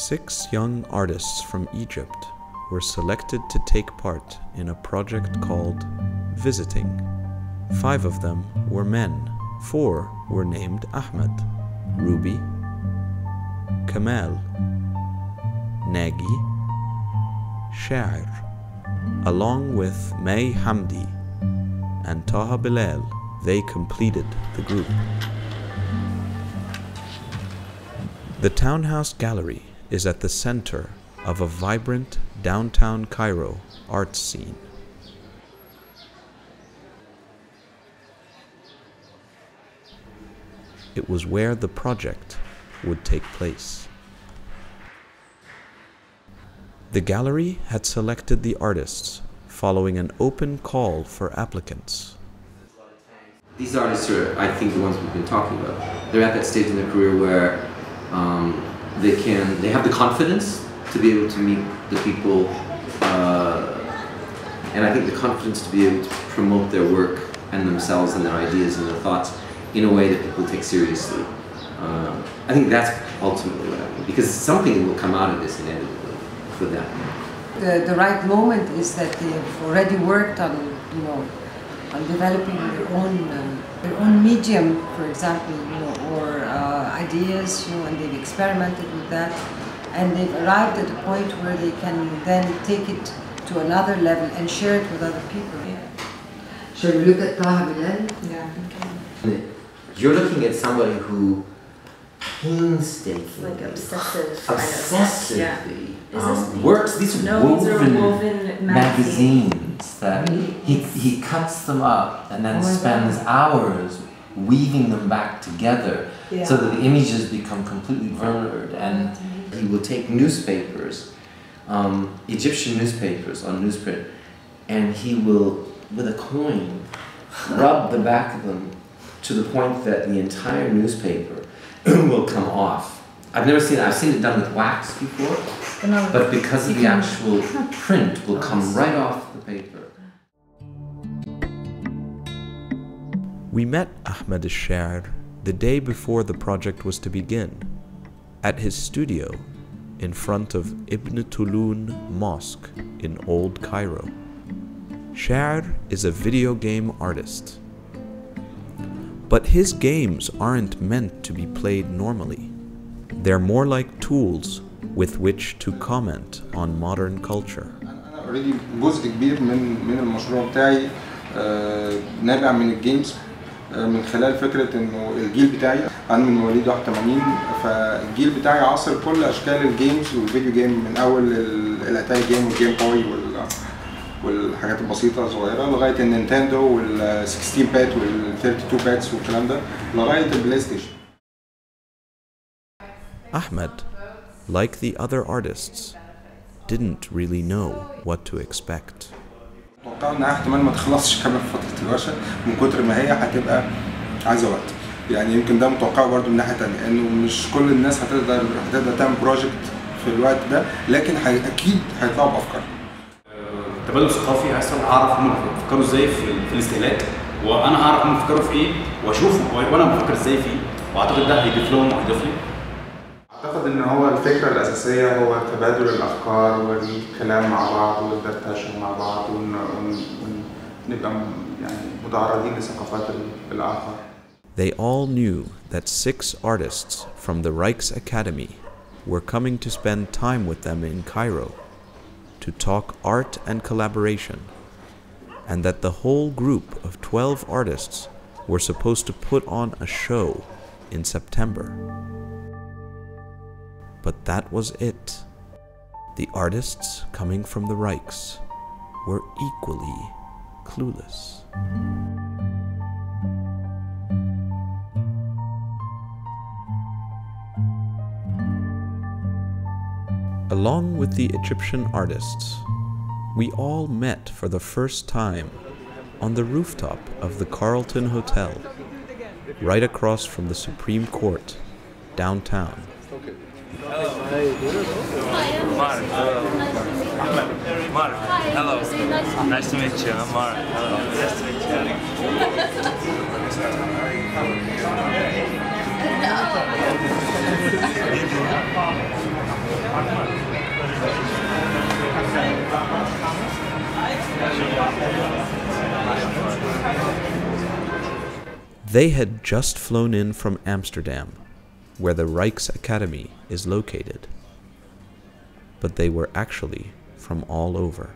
6 young artists from Egypt were selected to take part in a project called Visiting. 5 of them were men. 4 were named Ahmed, Ruby, Kamal, Nagi, Sha'ir, along with May Hamdi and Taha Bilal. They completed the group. The Townhouse Gallery is at the center of a vibrant downtown Cairo arts scene. It was where the project would take place. The gallery had selected the artists following an open call for applicants. These artists are, I think, the ones we've been talking about. They're at that stage in their career where they have the confidence to be able to meet the people, and I think the confidence to be able to promote their work and themselves and their ideas and their thoughts in a way that people take seriously. I think that's ultimately what I mean, because something will come out of this inevitably for them. The right moment is that they've already worked on, on developing their own medium, for example, or ideas, and they've experimented with that, and they've arrived at a point where they can then take it to another level and share it with other people. Shall we look at Taha Bilal? Yeah. Okay. You're looking at somebody who painstakingly, like obsessively works. These are woven magazines that he cuts them up and then spends hours weaving them back together so that the images become completely blurred. And he will take newspapers, Egyptian newspapers on newsprint, and he will, with a coin, rub the back of them to the point that the entire newspaper will come off. I've never seen it. I've seen it done with wax before, but because of the actual print will come right off the paper. We met Ahmed al-Sha'ir the day before the project was to begin, at his studio in front of Ibn Tulun Mosque in Old Cairo. Sha'ir is a video game artist. But his games aren't meant to be played normally. They're more like tools with which to comment on modern culture. أنا already جزء كبير من المشروع بتاعي نابع من الجيمز من خلال فكرة إنه الجيل بتاعي، أنا من مواليد 81، فالجيل بتاعي عاصر كل أشكال الجيمز والفيديو جيم، من أول الأتاي جيم والجيم بوي والحاجات البسيطة الصغيرة لغاية النينتندو وال 16 بات وال 32 باتس والكلام ده لغاية البلاي ستيشن. Ahmed, like the other artists, didn't really know what to expect. متوقع إنها احتمال ما تخلصش كمان في فترة الورشة من كتر ما هي هتبقى عايزة وقت. يعني يمكن ده متوقعه برضه من ناحية تانية، إنه مش كل الناس هتقدر تعمل بروجكت في الوقت ده، لكن أكيد هيطلعوا بأفكار. تبادل ثقافي اصلا اعرف هم بيفكروا ازاي في الاستهلاك، وانا اعرف هم بيفكروا في ايه واشوف وانا بفكر ازاي فيه، واعتقد ده هيضيف لهم وهيضيف لي. اعتقد ان هو الفكره الاساسيه هو تبادل الافكار والكلام مع بعض والدردشه مع بعض ونبقى يعني متعرضين لثقافات الاخر. They all knew that 6 artists from the Rykesakademie were coming to spend time with them in Cairo to talk art and collaboration, and that the whole group of 12 artists were supposed to put on a show in September. But that was it. The artists coming from the Raikes were equally clueless. Along with the Egyptian artists, we all met for the first time on the rooftop of the Carlton Hotel, right across from the Supreme Court, downtown. Hello. Mark. Mark. Hello. Nice to meet you. I'm Mark. Hello. Nice to meet you. They had just flown in from Amsterdam, where the Rykesakademie is located, but they were actually from all over.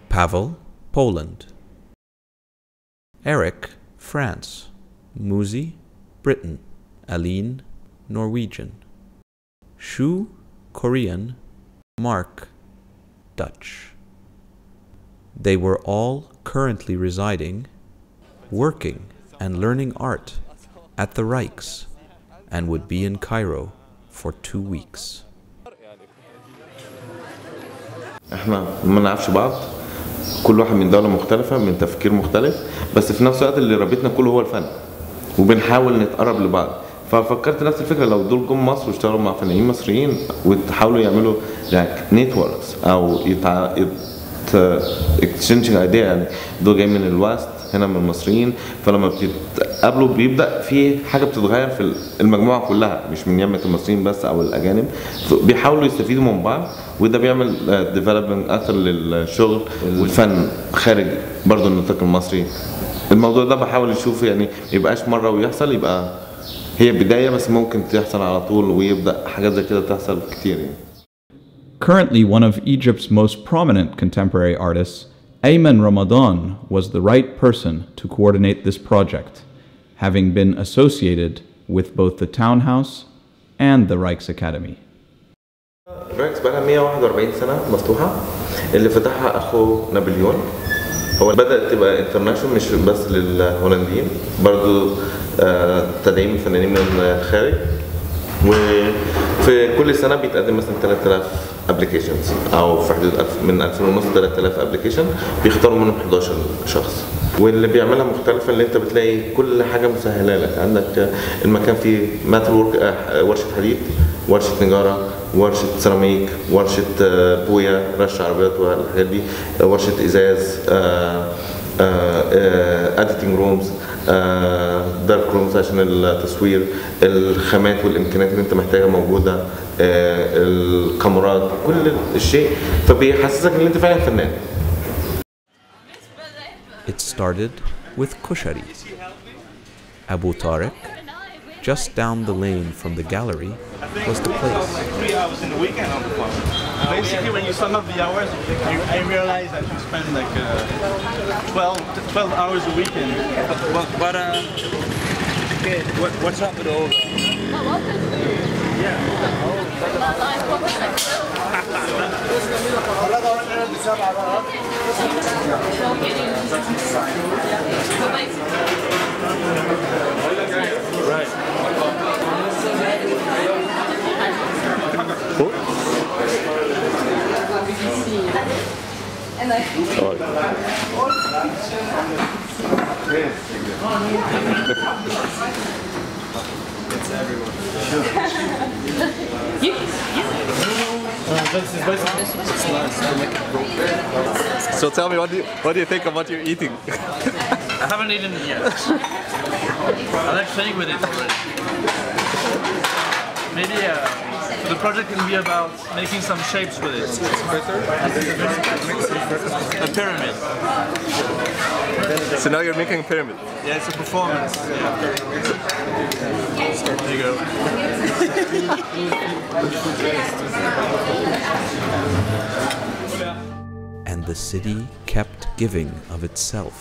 Pavel, Poland. Eric, France. Muzi, Britain. Aline, Norwegian. Shu, Korean. Mark, Dutch. They were all currently residing, working, and learning art at the Raikes, and would be in Cairo for 2 weeks. احنا ما نعرفش بعض، كل واحد من دولة مختلفة، من تفكير مختلف، بس في نفس الوقت اللي رابطنا كله هو الفن، وبنحاول نتقرب لبعض. ففكرت نفس الفكرة، لو دول جم مصر واشتغلوا مع فنانين مصريين وتحاولوا يعملوا نتوركس او اكتشينجينج ايديا، يعني دول جايين من الوست هنا من المصريين، فلما بتتقابلوا بيبدا في حاجه بتتغير في المجموعه كلها، مش من يمه المصريين بس او الاجانب، بيحاولوا يستفيدوا من بعض، وده بيعمل ديفلوبمنت اكتر للشغل والفن خارج برضه النطاق المصري. الموضوع ده بحاول اشوف يعني ما يبقاش مره ويحصل، يبقى هي بدايه بس ممكن تحصل على طول، ويبدا حاجات زي كده تحصل كتير يعني. Currently one of Egypt's most prominent contemporary artists, Ayman Ramadan was the right person to coordinate this project, having been associated with both the Townhouse and the Rykesakademie. الرايكس بقى 141 سنة مفتوحة، اللي فتحها أخو نابليون. هو بدأت تبقى انترناشونال مش بس للهولنديين، برضو تدعيم الفنانين من الخارج، وفي كل سنة بيتقدم مثلا 3000 ابلكيشنز، او في حدود من 2500 ل 3000 ابلكيشن، بيختاروا منهم 11 شخص. واللي بيعملها مختلفه اللي انت بتلاقي كل حاجه مسهله لك، عندك المكان فيه ماتل ورك، ورشه حديد، ورشه نجاره، ورشه سيراميك، ورشه بويه رش عربيات والحاجات دي، ورشه ازاز، اديتنج رومز، دارك رومز عشان التصوير، الخامات والامكانيات اللي انت محتاجها موجوده، الكاميرات، كل الشيء، فبيحسسك ان انت فعلا فنان. It started with Kushari. Abu Tariq, just down the lane from the gallery, was the place. 3 hours in the weekend on the farm. Basically, when you sum up the hours, I realized that you spend like 12 hours a weekend. What's up with all that? Right. It's everyone. So tell me, what do you think of what you're eating? I haven't eaten it yet. I like playing with it already. Maybe the project can be about making some shapes with it. A pyramid. So now you're making a pyramid? Yeah, it's a performance. Yeah. There you go. And the city kept giving of itself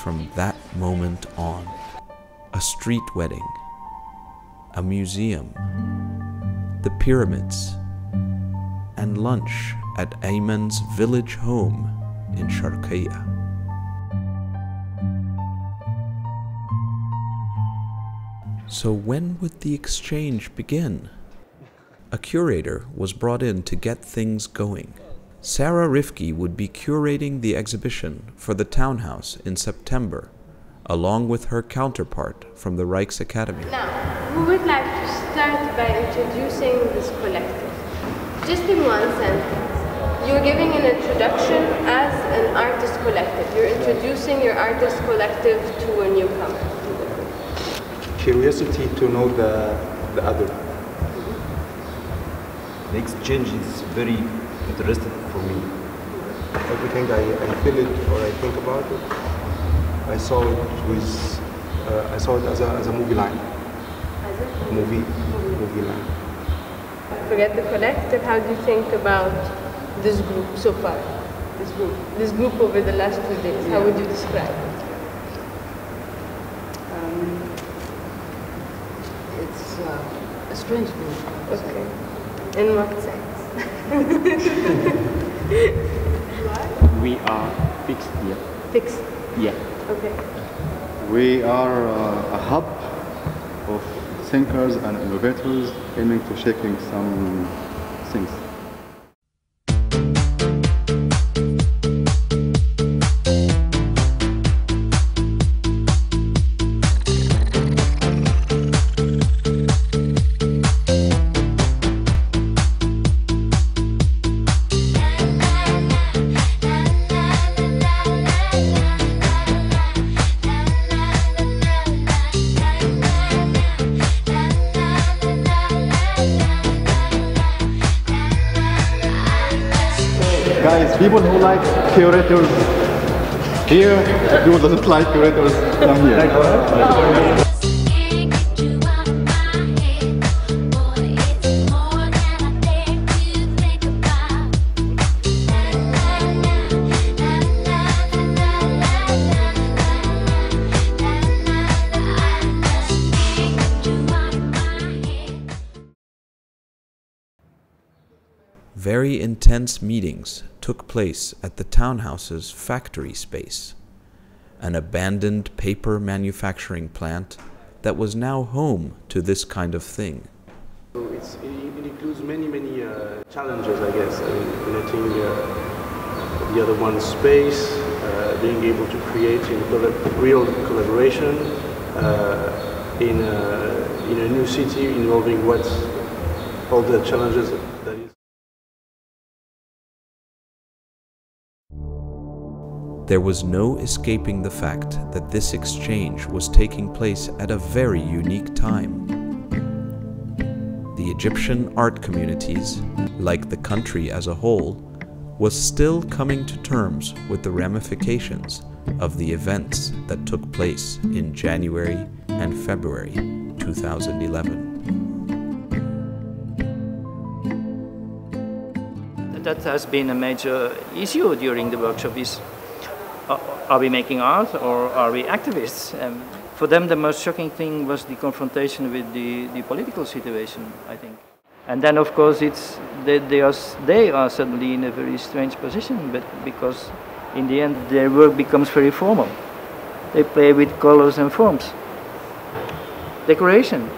from that moment on. A street wedding, a museum, the pyramids, and lunch at Ayman's village home in Mishtarka. So when would the exchange begin? A curator was brought in to get things going. Sarah Rifki would be curating the exhibition for the Townhouse in September, along with her counterpart from the Rykesakademie. Now, we would like to start by introducing this collective. Just in one sentence, you're giving an introduction as an artist collective. You're introducing your artist collective to a newcomer. Curiosity to know the other. The exchange is very interesting for me. Everything I feel it or I think about it, I saw it as a movie line. Movie line. Forget the collective. How do you think about this group so far? This group over the last 2 days. How would you describe it? It's a strange group. Okay. In what sense? We are fixed here. Fixed? Yeah. Okay. We are a hub of thinkers and innovators aiming to shaping some things. Guys, people who like curators here, people who doesn't like curators come here. Very intense meetings took place at the Townhouse's factory space, an abandoned paper manufacturing plant that was now home to this kind of thing. It includes many challenges, I guess. Connecting the other one's space, being able to create real collaboration in a new city involving all the challenges that is. There was no escaping the fact that this exchange was taking place at a very unique time. The Egyptian art communities, like the country as a whole, was still coming to terms with the ramifications of the events that took place in January and February 2011. That has been a major issue during the workshop is, are we making art or are we activists? For them the most shocking thing was the confrontation with the political situation, I think. And then of course they are suddenly in a very strange position, but because in the end their work becomes very formal. They play with colors and forms. Decoration,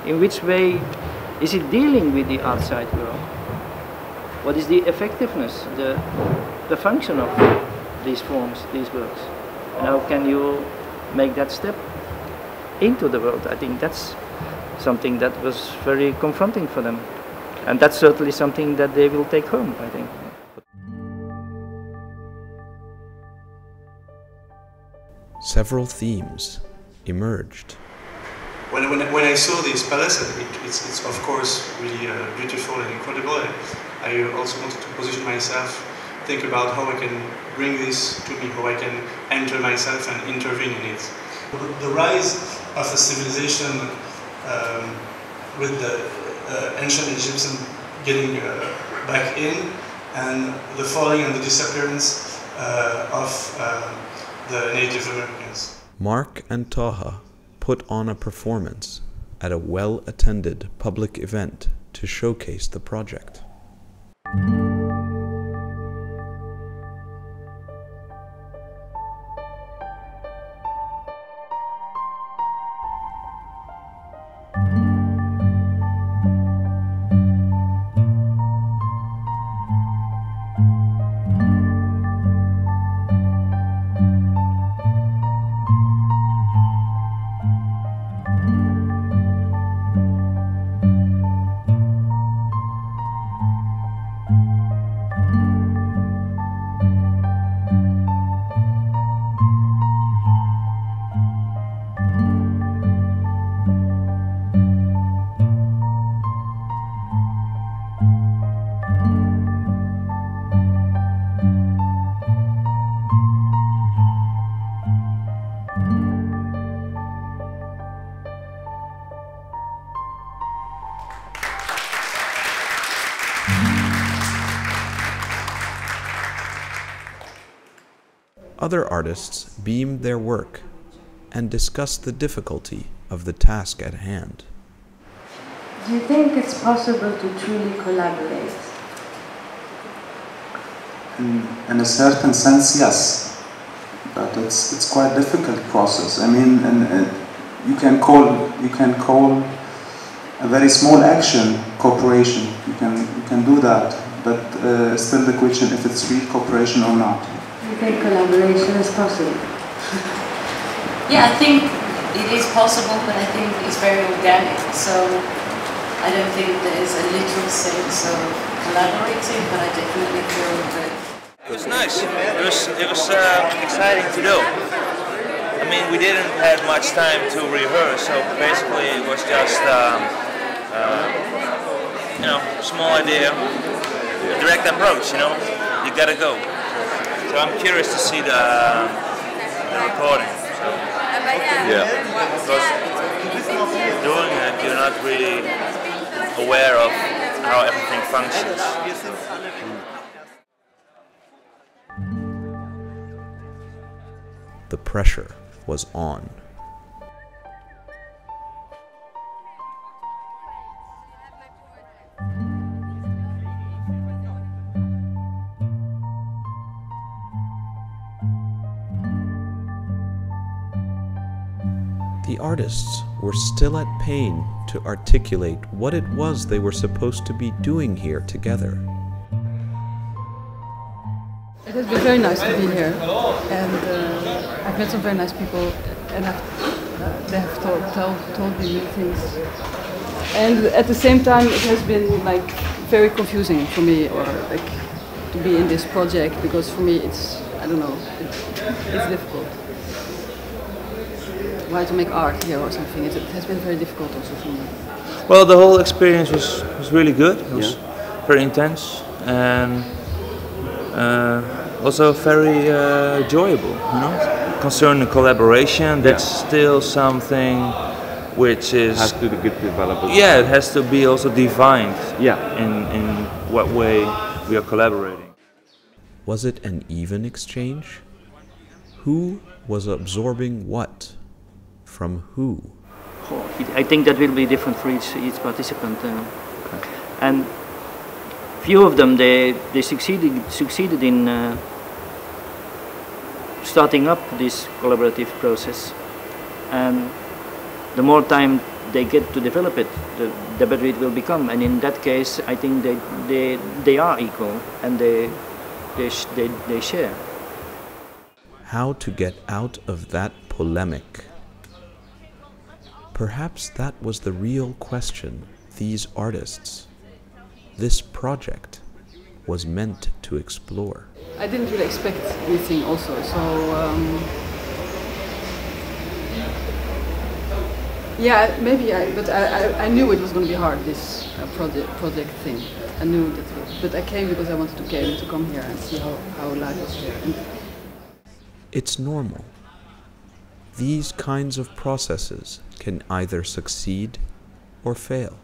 in which way is it dealing with the outside world? What is the effectiveness, the function of these forms, these works? And how can you make that step into the world? I think that's something that was very confronting for them. And that's certainly something that they will take home, I think. Several themes emerged. When I saw this palace, it's of course really beautiful and incredible. I also wanted to position myself, think about how I can bring this to me, how I can enter myself and intervene in it. The rise of a civilization with the ancient Egyptians getting back in, and the falling and the disappearance of the Native Americans. Mark and Taha put on a performance at a well-attended public event to showcase the project. other artists beamed their work and discussed the difficulty of the task at hand. Do you think it's possible to truly collaborate? In a certain sense, yes, but it's quite a difficult process. I mean, you can call a very small action cooperation. You can do that, but still the question if it's real cooperation or not. You think collaboration is possible? Yeah, I think it is possible, but I think it's very organic. So I don't think there is a literal sense of collaborating, but I definitely feel that it was nice. It was exciting to do. I mean, we didn't have much time to rehearse, so basically it was just you know, small idea, a direct approach. You know, you gotta go. So I'm curious to see the recording. So, yeah. Because doing it, you're not really aware of how everything functions. The pressure was on. The artists were still at pain to articulate what it was they were supposed to be doing here together. It has been very nice to be here, and I've met some very nice people, and they have told me new things. And at the same time, it has been like very confusing for me, or like to be in this project, because for me it's, I don't know, it's difficult. Why to make art here or something? It has been very difficult also for me. Well, the whole experience was really good. It was very intense and also very enjoyable. You know, concerning collaboration, that's still something which is has to be good developed. Yeah, it has to be also defined. Yeah, in what way we are collaborating. Was it an even exchange? Who was absorbing what? From who? I think that will be different for each participant, and few of them they succeeded in starting up this collaborative process, and the more time they get to develop it, the better it will become. And in that case, I think they are equal and they share. How to get out of that polemic? Perhaps that was the real question these artists, this project, was meant to explore. I didn't really expect anything also, so yeah, maybe but I knew it was going to be hard, this project thing. I knew that, but I came because I wanted to come here and see how life is here. It's normal. These kinds of processes can either succeed or fail.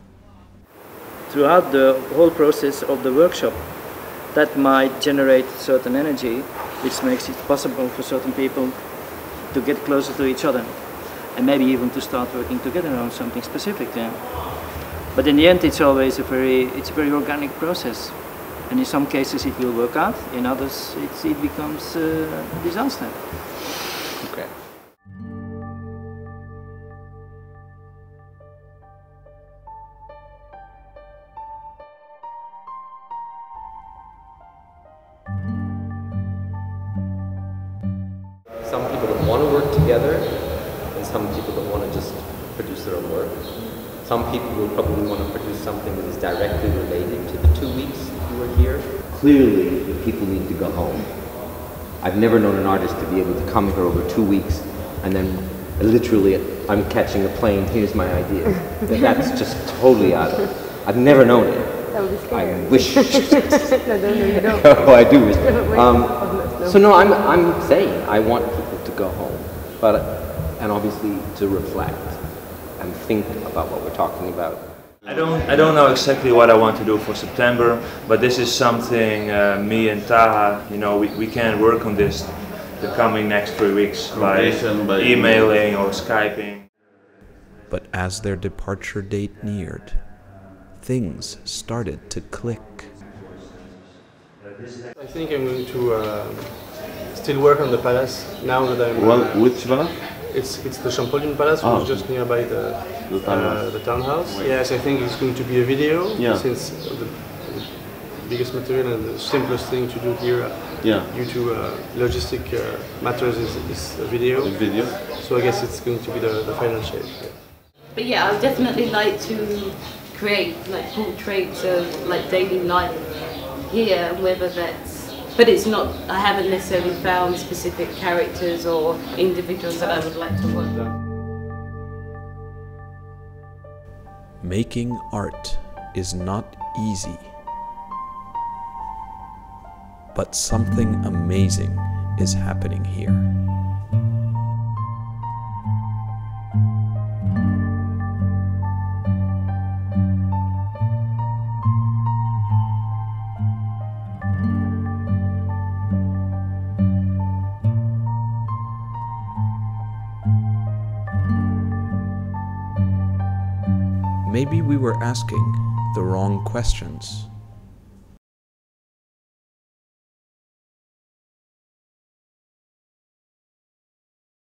Throughout the whole process of the workshop, that might generate certain energy, which makes it possible for certain people to get closer to each other, and maybe even to start working together on something specific. Yeah. But in the end, it's always a very organic process, and in some cases it will work out. In others, it becomes a disaster. Okay. Some people that want to work together, and some people that want to just produce their own work. Some people will probably want to produce something that is directly related to the 2 weeks you were here. Clearly, the people need to go home. I've never known an artist to be able to come here over 2 weeks and then literally, I'm catching a plane, here's my idea. That's just totally out of it. I've never known it. That would be scary. I wish. No, you don't. Oh, I do wish. So no, I'm saying I want people to go home, and obviously to reflect and think about what we're talking about. I don't know exactly what I want to do for September, but this is something me and Taha, you know, we can work on this the coming next 3 weeks by emailing or Skyping. But as their departure date neared, things started to click. I think I'm going to still work on the palace now that I'm... Well, which palace? It's the Champollion Palace, which is just nearby the townhouse. Yes, I think it's going to be a video, since the biggest material and the simplest thing to do here due to logistic matters is a video. So I guess it's going to be the final shape. Yeah. But yeah, I would definitely like to create like portraits of like daily life here, whether that's, but it's not, I haven't necessarily found specific characters or individuals that I would like to work on. Making art is not easy, but something amazing is happening here. Maybe we were asking the wrong questions.